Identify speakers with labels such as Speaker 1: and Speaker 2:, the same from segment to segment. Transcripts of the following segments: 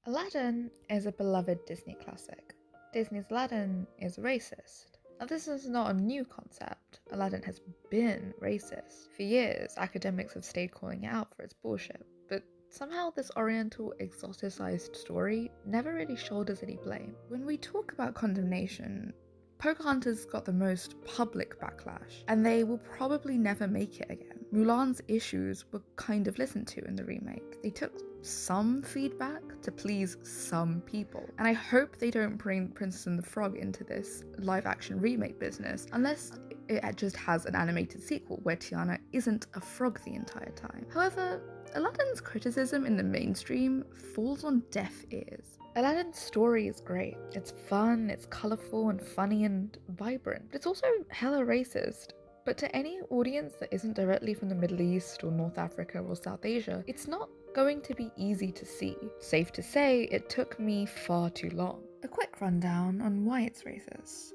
Speaker 1: Aladdin is a beloved Disney classic. Disney's Aladdin is racist. Now, this is not a new concept. Aladdin has been racist. For years, academics have stayed calling it out for its bullshit, but somehow this oriental exoticized story never really shoulders any blame. When we talk about condemnation, Pocahontas got the most public backlash, and they will probably never make it again. Mulan's issues were kind of listened to in the remake. They took some feedback to please some people, and I hope they don't bring Princess and the Frog into this live-action remake business, unless it just has an animated sequel where Tiana isn't a frog the entire time. However, Aladdin's criticism in the mainstream falls on deaf ears. Aladdin's story is great. It's fun, it's colourful and funny and vibrant, but it's also hella racist. But to any audience that isn't directly from the Middle East or North Africa or South Asia, it's not going to be easy to see. Safe to say, it took me far too long. A quick rundown on why it's racist.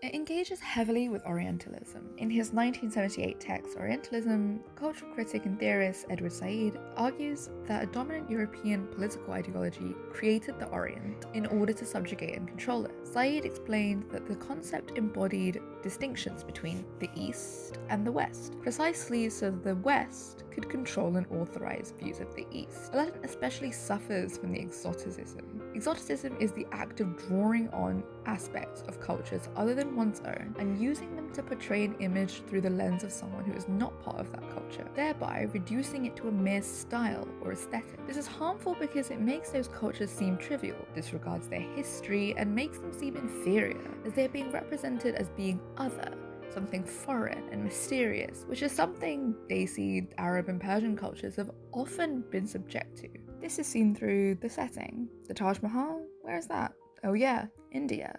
Speaker 1: It engages heavily with Orientalism. In his 1978 text, Orientalism, cultural critic and theorist Edward Said argues that a dominant European political ideology created the Orient in order to subjugate and control it. Said explained that the concept embodied distinctions between the East and the West, precisely so the West could control and authorize views of the East. Aladdin especially suffers from the exoticism. Exoticism is the act of drawing on aspects of cultures other than one's own and using them to portray an image through the lens of someone who is not part of that culture, thereby reducing it to a mere style or aesthetic. This is harmful because it makes those cultures seem trivial, disregards their history, and makes them seem inferior, as they are being represented as being other, something foreign and mysterious, which is something Desi, Arab and Persian cultures have often been subject to. This is seen through the setting. The Taj Mahal? Where is that? Oh yeah, India.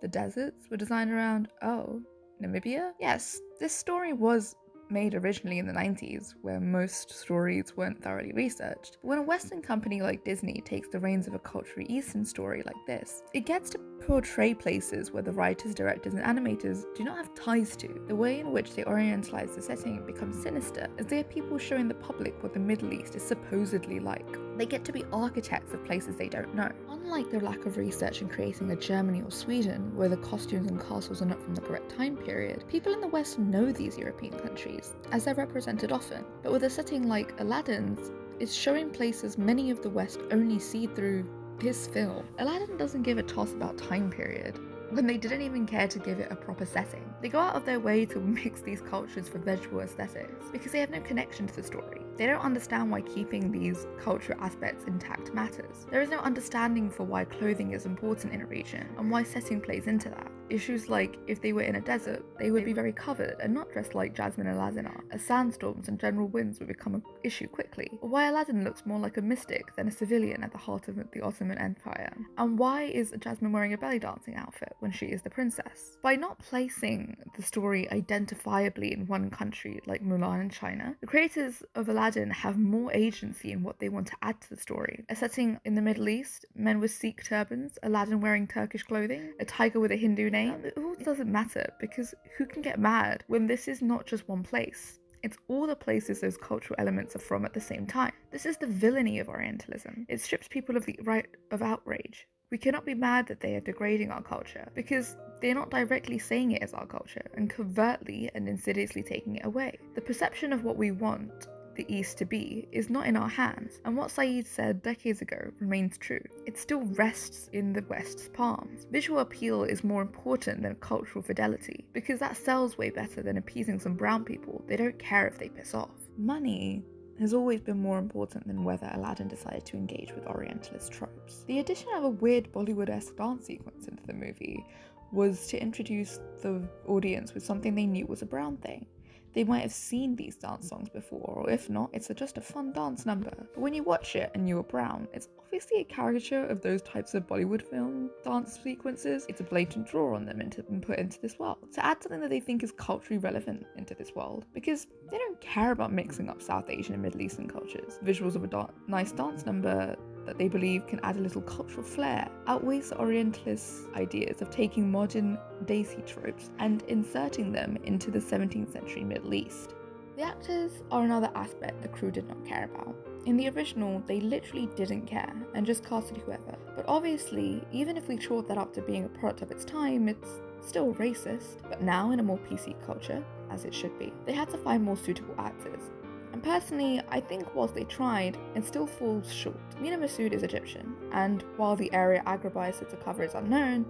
Speaker 1: The deserts were designed around, oh, Namibia? Yes, this story was made originally in the 90s, where most stories weren't thoroughly researched. But when a Western company like Disney takes the reins of a culturally Eastern story like this, it gets to portray places where the writers, directors, and animators do not have ties to. The way in which they orientalize the setting becomes sinister, as they are people showing the public what the Middle East is supposedly like. They get to be architects of places they don't know. Unlike the lack of research in creating a Germany or Sweden, where the costumes and castles are not from the correct time period, people in the West know these European countries, as they're represented often. But with a setting like Aladdin's, it's showing places many of the West only see through this film. Aladdin doesn't give a toss about time period, when they didn't even care to give it a proper setting. They go out of their way to mix these cultures for visual aesthetics, because they have no connection to the story. They don't understand why keeping these cultural aspects intact matters. There is no understanding for why clothing is important in a region, and why setting plays into that. Issues like, if they were in a desert, they would be very covered and not dressed like Jasmine and Aladdin are, as sandstorms and general winds would become an issue quickly. Or why Aladdin looks more like a mystic than a civilian at the heart of the Ottoman Empire. And why is Jasmine wearing a belly dancing outfit when she is the princess? By not placing the story identifiably in one country like Mulan in China, the creators of Aladdin have more agency in what they want to add to the story. A setting in the Middle East, men with Sikh turbans, Aladdin wearing Turkish clothing, a tiger with a Hindu name, it all doesn't matter, because who can get mad when this is not just one place? It's all the places those cultural elements are from at the same time. This is the villainy of Orientalism. It strips people of the right of outrage. We cannot be mad that they are degrading our culture, because they're not directly saying it as our culture, and covertly and insidiously taking it away. The perception of what we want the East to be is not in our hands, and what Said said decades ago remains true. It still rests in the West's palms. Visual appeal is more important than cultural fidelity, because that sells way better than appeasing some brown people they don't care if they piss off. Money has always been more important than whether Aladdin decided to engage with Orientalist tropes. The addition of a weird Bollywood-esque dance sequence into the movie was to introduce the audience with something they knew was a brown thing. They might have seen these dance songs before, or if not, it's just a fun dance number. But when you watch it and you're brown, it's obviously a caricature of those types of Bollywood film dance sequences. It's a blatant draw on them and put into this world, to add something that they think is culturally relevant into this world, because they don't care about mixing up South Asian and Middle Eastern cultures. Visuals of a nice dance number that they believe can add a little cultural flair outweighs the Orientalist ideas of taking modern Desi tropes and inserting them into the 17th century Middle East. The actors are another aspect the crew did not care about. In the original, they literally didn't care and just casted whoever. But obviously, even if we chalk that up to being a product of its time, it's still racist. But now, in a more PC culture, as it should be, they had to find more suitable actors. And personally, I think whilst they tried, it still falls short. Mina Massoud is Egyptian, and while the area Agrabah is said to cover is unknown,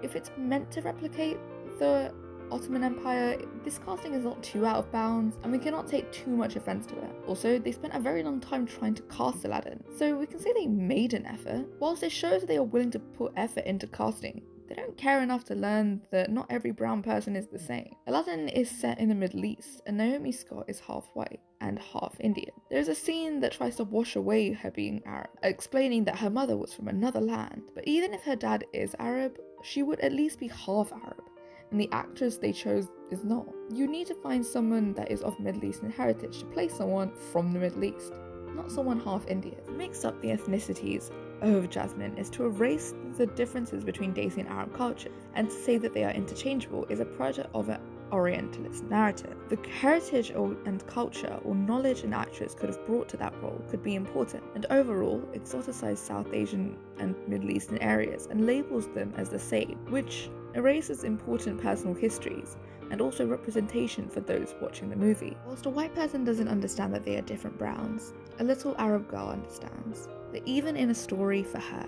Speaker 1: if it's meant to replicate the Ottoman Empire, this casting is not too out of bounds, and we cannot take too much offense to it. Also, they spent a very long time trying to cast Aladdin, so we can say they made an effort. Whilst it shows that they are willing to put effort into casting, they don't care enough to learn that not every brown person is the same. Aladdin is set in the Middle East, and Naomi Scott is half white and half Indian. There's a scene that tries to wash away her being Arab, explaining that her mother was from another land, but even if her dad is Arab, she would at least be half Arab, and the actress they chose is not. You need to find someone that is of Middle Eastern heritage to play someone from the Middle East, not someone half Indian. To mix up the ethnicities of Jasmine is to erase the differences between Desi and Arab culture, and to say that they are interchangeable is a product of an Orientalist narrative. The heritage and culture or knowledge an actress could have brought to that role could be important, and overall exoticizes South Asian and Middle Eastern areas and labels them as the same, which erases important personal histories and also representation for those watching the movie. Whilst a white person doesn't understand that they are different browns, a little Arab girl understands that even in a story for her,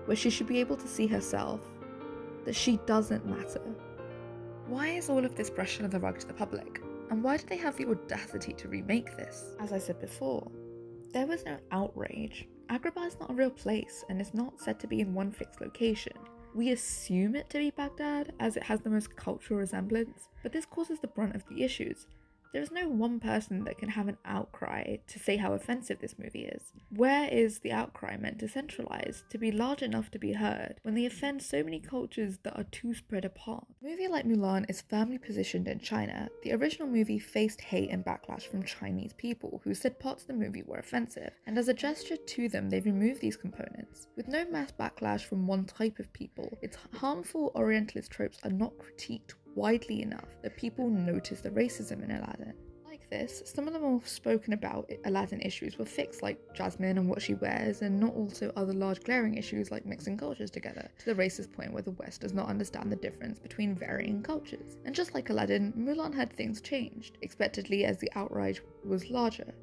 Speaker 1: where she should be able to see herself, that she doesn't matter. Why is all of this brushed under the rug to the public? And why do they have the audacity to remake this? As I said before, there was no outrage. Agrabah is not a real place and is not said to be in one fixed location. We assume it to be Baghdad as it has the most cultural resemblance, but this causes the brunt of the issues. There is no one person that can have an outcry to say how offensive this movie is. Where is the outcry meant to centralize, to be large enough to be heard, when they offend so many cultures that are too spread apart? A movie like Mulan is firmly positioned in China. The original movie faced hate and backlash from Chinese people who said parts of the movie were offensive, and as a gesture to them, they removed these components. With no mass backlash from one type of people, its harmful Orientalist tropes are not critiqued widely enough that people notice the racism in Aladdin. Like this, some of the more spoken about Aladdin issues were fixed, like Jasmine and what she wears, and not also other large glaring issues like mixing cultures together, to the racist point where the West does not understand the difference between varying cultures. And just like Aladdin, Mulan had things changed, expectedly as the outrage was larger.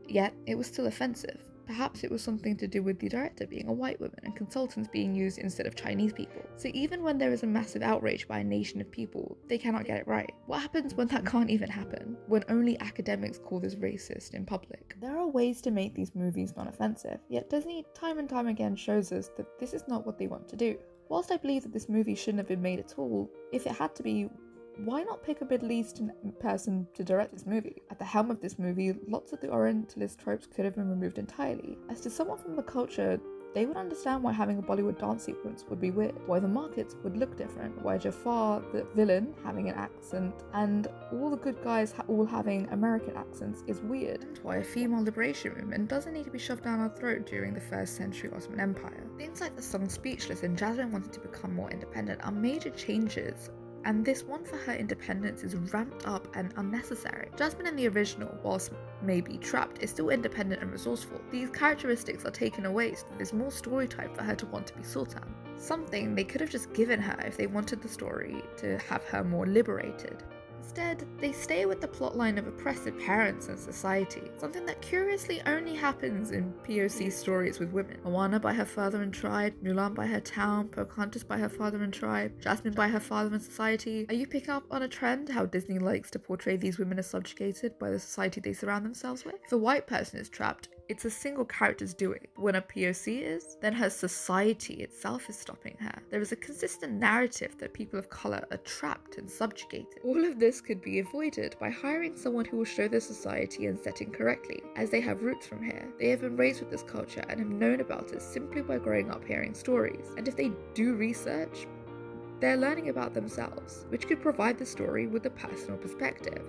Speaker 1: Yet, it was still offensive. Perhaps it was something to do with the director being a white woman and consultants being used instead of Chinese people. So even when there is a massive outrage by a nation of people, they cannot get it right. What happens when that can't even happen? When only academics call this racist in public? There are ways to make these movies non-offensive, yet Disney time and time again shows us that this is not what they want to do. Whilst I believe that this movie shouldn't have been made at all, if it had to be, why not pick a Middle Eastern person to direct this movie? At the helm of this movie, lots of the Orientalist tropes could have been removed entirely. As to someone from the culture, they would understand why having a Bollywood dance sequence would be weird, why the markets would look different, why Jafar, the villain, having an accent, and all the good guys all having American accents is weird, and why a female liberation movement doesn't need to be shoved down our throat during the 1st century Ottoman Empire. Things like the song Speechless and Jasmine wanting to become more independent are major changes, and this one for her independence is ramped up and unnecessary. Jasmine in the original, whilst maybe trapped, is still independent and resourceful. These characteristics are taken away so that there's more story time for her to want to be Sultan. Something they could have just given her if they wanted the story to have her more liberated. Instead, they stay with the plotline of oppressive parents and society, something that curiously only happens in POC stories with women. Moana by her father and tribe, Mulan by her town, Pocahontas by her father and tribe, Jasmine by her father and society. Are you picking up on a trend how Disney likes to portray these women as subjugated by the society they surround themselves with? If a white person is trapped, it's a single character's doing. When a POC is, then her society itself is stopping her. There is a consistent narrative that people of colour are trapped and subjugated. All of this could be avoided by hiring someone who will show their society and setting correctly, as they have roots from here. They have been raised with this culture and have known about it simply by growing up hearing stories. And if they do research, they're learning about themselves, which could provide the story with a personal perspective.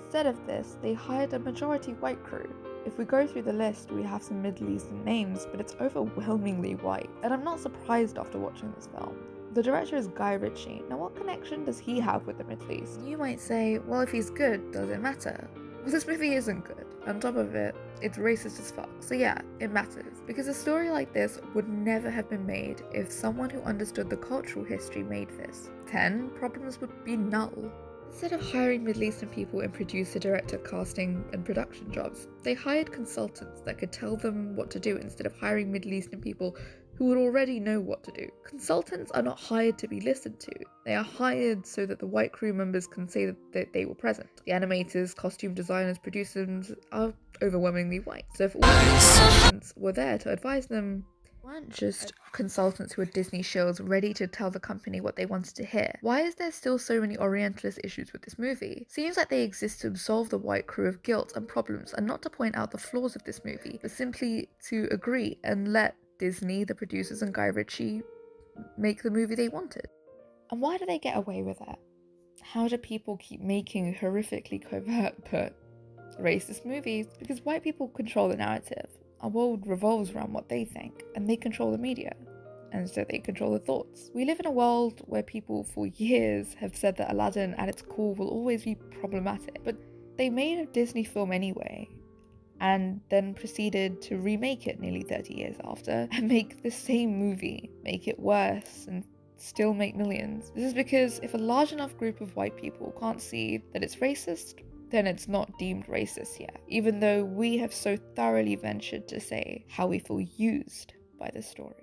Speaker 1: Instead of this, they hired a majority white crew. If we go through the list, we have some Middle Eastern names, but it's overwhelmingly white. And I'm not surprised after watching this film. The director is Guy Ritchie. Now what connection does he have with the Middle East? You might say, well, if he's good, does it matter? Well, this movie isn't good. On top of it, it's racist as fuck. So yeah, it matters. Because a story like this would never have been made if someone who understood the cultural history made this. 10 problems would be null. Instead of hiring Middle Eastern people in producer, director, casting, and production jobs, they hired consultants that could tell them what to do instead of hiring Middle Eastern people who would already know what to do. Consultants are not hired to be listened to. They are hired so that the white crew members can say that they were present. The animators, costume designers, producers are overwhelmingly white. So if all these consultants were there to advise them, weren't just consultants who were Disney shills ready to tell the company what they wanted to hear. Why is there still so many Orientalist issues with this movie? Seems like they exist to absolve the white crew of guilt and problems and not to point out the flaws of this movie, but simply to agree and let Disney, the producers, and Guy Ritchie make the movie they wanted. And why do they get away with it? How do people keep making horrifically covert but racist movies? Because white people control the narrative. Our world revolves around what they think, and they control the media, and so they control the thoughts. We live in a world where people for years have said that Aladdin at its core will always be problematic, but they made a Disney film anyway, and then proceeded to remake it nearly 30 years after, and make the same movie, make it worse, and still make millions. This is because if a large enough group of white people can't see that it's racist, then it's not deemed racist yet, even though we have so thoroughly ventured to say how we feel used by this story.